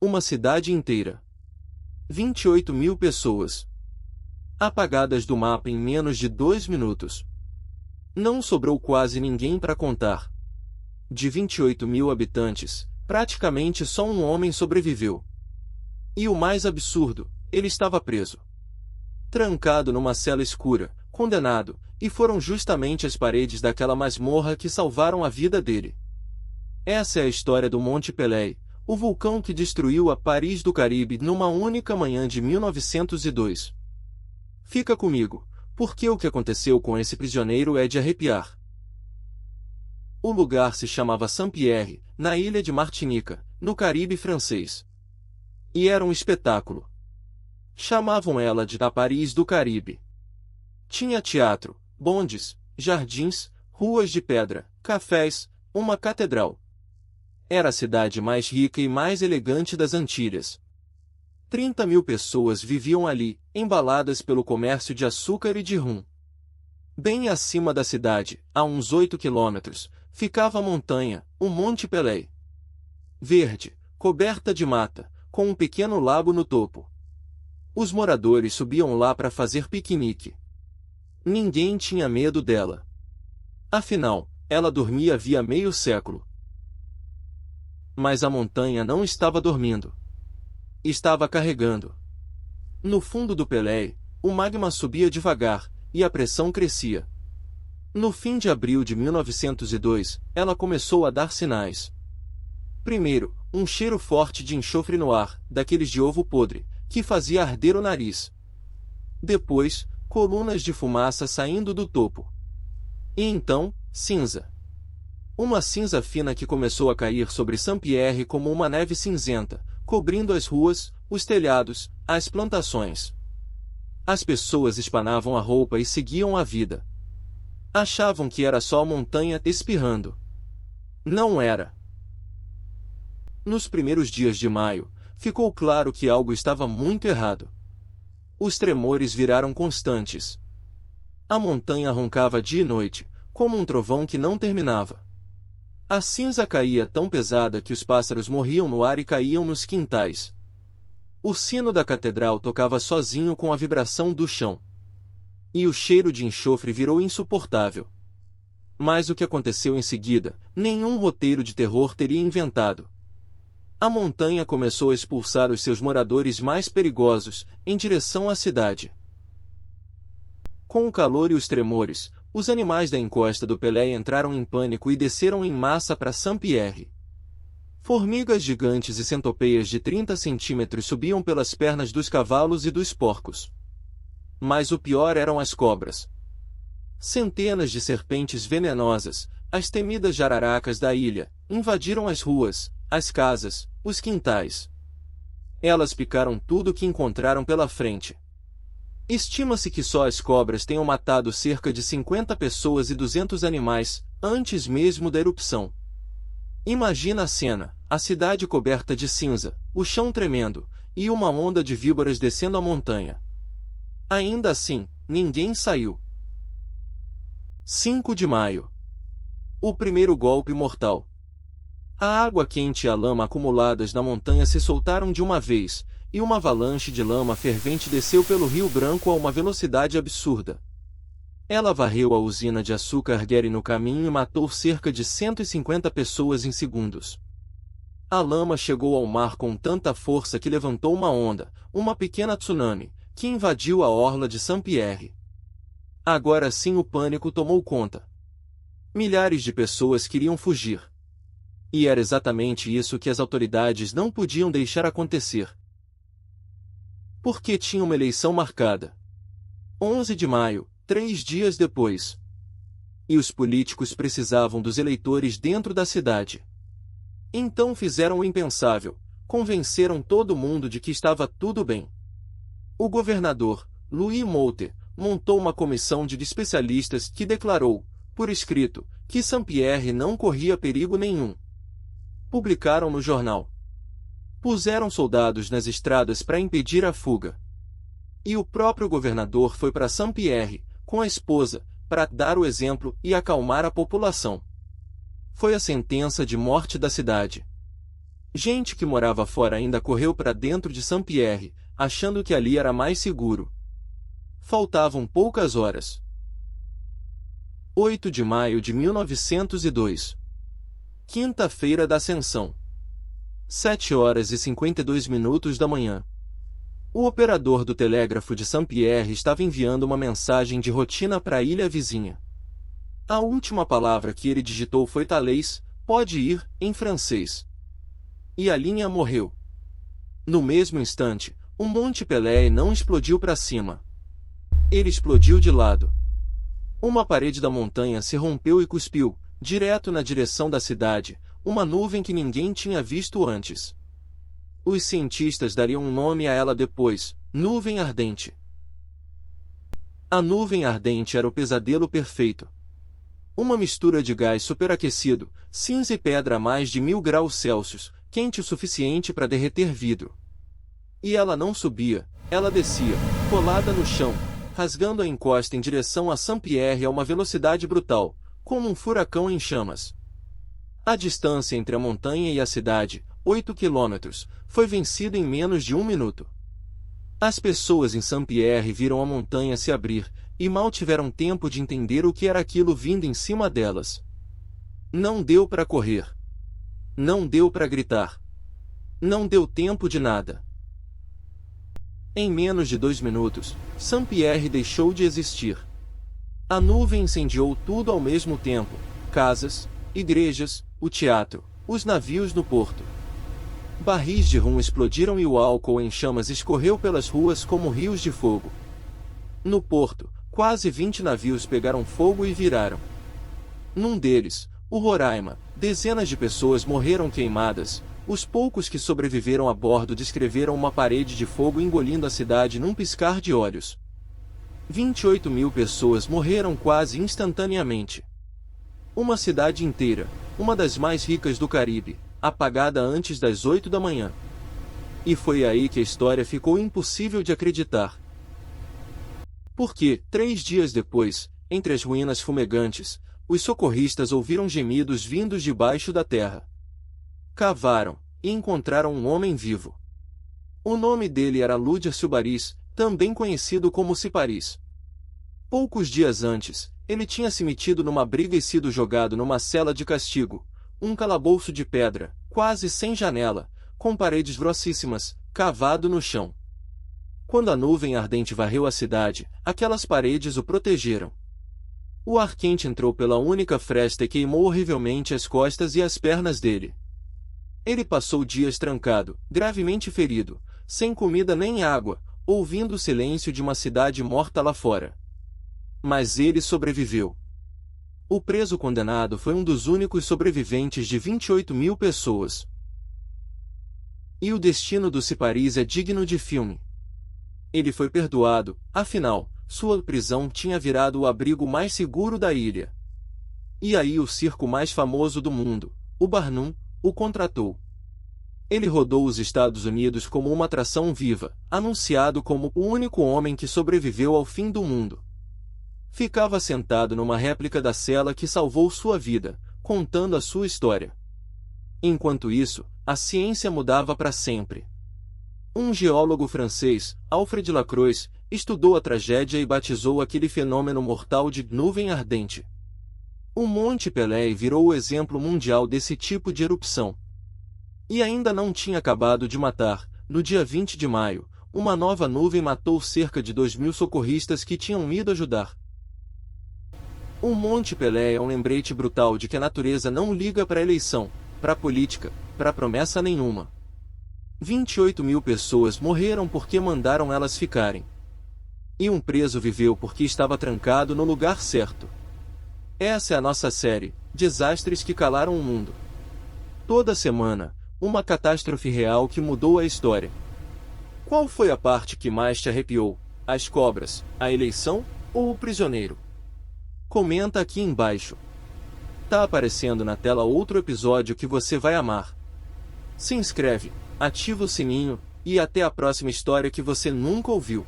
Uma cidade inteira. 28.000 pessoas. Apagadas do mapa em menos de 2 minutos. Não sobrou quase ninguém para contar. De 28.000 habitantes, praticamente só um homem sobreviveu. E o mais absurdo, ele estava preso. Trancado numa cela escura, condenado, e foram justamente as paredes daquela masmorra que salvaram a vida dele. Essa é a história do Monte Pelée, o vulcão que destruiu a Paris do Caribe numa única manhã de 1902. Fica comigo, porque o que aconteceu com esse prisioneiro é de arrepiar. O lugar se chamava Saint-Pierre, na ilha de Martinica, no Caribe francês. E era um espetáculo. Chamavam ela de a Paris do Caribe. Tinha teatro, bondes, jardins, ruas de pedra, cafés, uma catedral. Era a cidade mais rica e mais elegante das Antilhas. 30.000 pessoas viviam ali, embaladas pelo comércio de açúcar e de rum. Bem acima da cidade, a uns 8 quilômetros, ficava a montanha, o Monte Pelée. Verde, coberta de mata, com um pequeno lago no topo. Os moradores subiam lá para fazer piquenique. Ninguém tinha medo dela. Afinal, ela dormia havia meio século. Mas a montanha não estava dormindo. Estava carregando. No fundo do Pelée, o magma subia devagar, e a pressão crescia. No fim de abril de 1902, ela começou a dar sinais. Primeiro, um cheiro forte de enxofre no ar, daqueles de ovo podre, que fazia arder o nariz. Depois, colunas de fumaça saindo do topo. E então, cinza. Uma cinza fina que começou a cair sobre Saint-Pierre como uma neve cinzenta, cobrindo as ruas, os telhados, as plantações. As pessoas espanavam a roupa e seguiam a vida. Achavam que era só a montanha espirrando. Não era. Nos primeiros dias de maio, ficou claro que algo estava muito errado. Os tremores viraram constantes. A montanha roncava dia e noite, como um trovão que não terminava. A cinza caía tão pesada que os pássaros morriam no ar e caíam nos quintais. O sino da catedral tocava sozinho com a vibração do chão. E o cheiro de enxofre virou insuportável. Mas o que aconteceu em seguida, nenhum roteiro de terror teria inventado. A montanha começou a expulsar os seus moradores mais perigosos, em direção à cidade. Com o calor e os tremores, os animais da encosta do Pelée entraram em pânico e desceram em massa para Saint-Pierre. Formigas gigantes e centopeias de 30 centímetros subiam pelas pernas dos cavalos e dos porcos. Mas o pior eram as cobras. Centenas de serpentes venenosas, as temidas jararacas da ilha, invadiram as ruas, as casas, os quintais. Elas picaram tudo que encontraram pela frente. Estima-se que só as cobras tenham matado cerca de 50 pessoas e 200 animais, antes mesmo da erupção. Imagina a cena, a cidade coberta de cinza, o chão tremendo, e uma onda de víboras descendo a montanha. Ainda assim, ninguém saiu. 5 de maio. O primeiro golpe mortal. A água quente e a lama acumuladas na montanha se soltaram de uma vez, e uma avalanche de lama fervente desceu pelo Rio Branco a uma velocidade absurda. Ela varreu a usina de açúcar Gary no caminho e matou cerca de 150 pessoas em segundos. A lama chegou ao mar com tanta força que levantou uma onda, uma pequena tsunami, que invadiu a orla de Saint-Pierre. Agora sim o pânico tomou conta. Milhares de pessoas queriam fugir. E era exatamente isso que as autoridades não podiam deixar acontecer. Porque tinha uma eleição marcada. 11 de maio, 3 dias depois. E os políticos precisavam dos eleitores dentro da cidade. Então fizeram o impensável, convenceram todo mundo de que estava tudo bem. O governador, Louis Moulter, montou uma comissão de especialistas que declarou, por escrito, que Saint-Pierre não corria perigo nenhum. Publicaram no jornal. Puseram soldados nas estradas para impedir a fuga. E o próprio governador foi para Saint-Pierre, com a esposa, para dar o exemplo e acalmar a população. Foi a sentença de morte da cidade. Gente que morava fora ainda correu para dentro de Saint-Pierre, achando que ali era mais seguro. Faltavam poucas horas. 8 de maio de 1902. Quinta-feira da Ascensão. 7 horas e 52 minutos da manhã. O operador do telégrafo de Saint-Pierre estava enviando uma mensagem de rotina para a ilha vizinha. A última palavra que ele digitou foi Thalès, pode ir, em francês. E a linha morreu. No mesmo instante, o Monte Pelé não explodiu para cima. Ele explodiu de lado. Uma parede da montanha se rompeu e cuspiu, direto na direção da cidade, uma nuvem que ninguém tinha visto antes. Os cientistas dariam um nome a ela depois, nuvem ardente. A nuvem ardente era o pesadelo perfeito. Uma mistura de gás superaquecido, cinza e pedra a mais de 1000 graus Celsius, quente o suficiente para derreter vidro. E ela não subia, ela descia, colada no chão, rasgando a encosta em direção a Saint-Pierre a uma velocidade brutal, como um furacão em chamas. A distância entre a montanha e a cidade, 8 quilômetros, foi vencida em menos de 1 minuto. As pessoas em Saint-Pierre viram a montanha se abrir, e mal tiveram tempo de entender o que era aquilo vindo em cima delas. Não deu para correr. Não deu para gritar. Não deu tempo de nada. Em menos de 2 minutos, Saint-Pierre deixou de existir. A nuvem incendiou tudo ao mesmo tempo: casas, igrejas, o teatro, os navios no porto. Barris de rum explodiram e o álcool em chamas escorreu pelas ruas como rios de fogo. No porto, quase 20 navios pegaram fogo e viraram. Num deles, o Roraima, dezenas de pessoas morreram queimadas. Os poucos que sobreviveram a bordo descreveram uma parede de fogo engolindo a cidade num piscar de olhos. 28.000 pessoas morreram quase instantaneamente. Uma cidade inteira, uma das mais ricas do Caribe, apagada antes das 8 da manhã. E foi aí que a história ficou impossível de acreditar. Porque, 3 dias depois, entre as ruínas fumegantes, os socorristas ouviram gemidos vindos debaixo da terra. Cavaram, e encontraram um homem vivo. O nome dele era Ludia Subaris, também conhecido como Ciparis. Poucos dias antes, ele tinha se metido numa briga e sido jogado numa cela de castigo, um calabouço de pedra, quase sem janela, com paredes grossíssimas, cavado no chão. Quando a nuvem ardente varreu a cidade, aquelas paredes o protegeram. O ar quente entrou pela única fresta e queimou horrivelmente as costas e as pernas dele. Ele passou dias trancado, gravemente ferido, sem comida nem água, ouvindo o silêncio de uma cidade morta lá fora. Mas ele sobreviveu. O preso condenado foi um dos únicos sobreviventes de 28.000 pessoas. E o destino do Ciparis é digno de filme. Ele foi perdoado, afinal, sua prisão tinha virado o abrigo mais seguro da ilha. E aí o circo mais famoso do mundo, o Barnum, o contratou. Ele rodou os Estados Unidos como uma atração viva, anunciado como o único homem que sobreviveu ao fim do mundo. Ficava sentado numa réplica da cela que salvou sua vida, contando a sua história. Enquanto isso, a ciência mudava para sempre. Um geólogo francês, Alfred Lacroix, estudou a tragédia e batizou aquele fenômeno mortal de nuvem ardente. O Monte Pelé virou o exemplo mundial desse tipo de erupção. E ainda não tinha acabado de matar, no dia 20 de maio, uma nova nuvem matou cerca de 2.000 socorristas que tinham ido ajudar. O Monte Pelé é um lembrete brutal de que a natureza não liga para a eleição, para a política, para promessa nenhuma. 28.000 pessoas morreram porque mandaram elas ficarem. E um preso viveu porque estava trancado no lugar certo. Essa é a nossa série, Desastres que Calaram o Mundo. Toda semana, uma catástrofe real que mudou a história. Qual foi a parte que mais te arrepiou? As cobras, a eleição ou o prisioneiro? Comenta aqui embaixo. Tá aparecendo na tela outro episódio que você vai amar. Se inscreve, ativa o sininho, e até a próxima história que você nunca ouviu.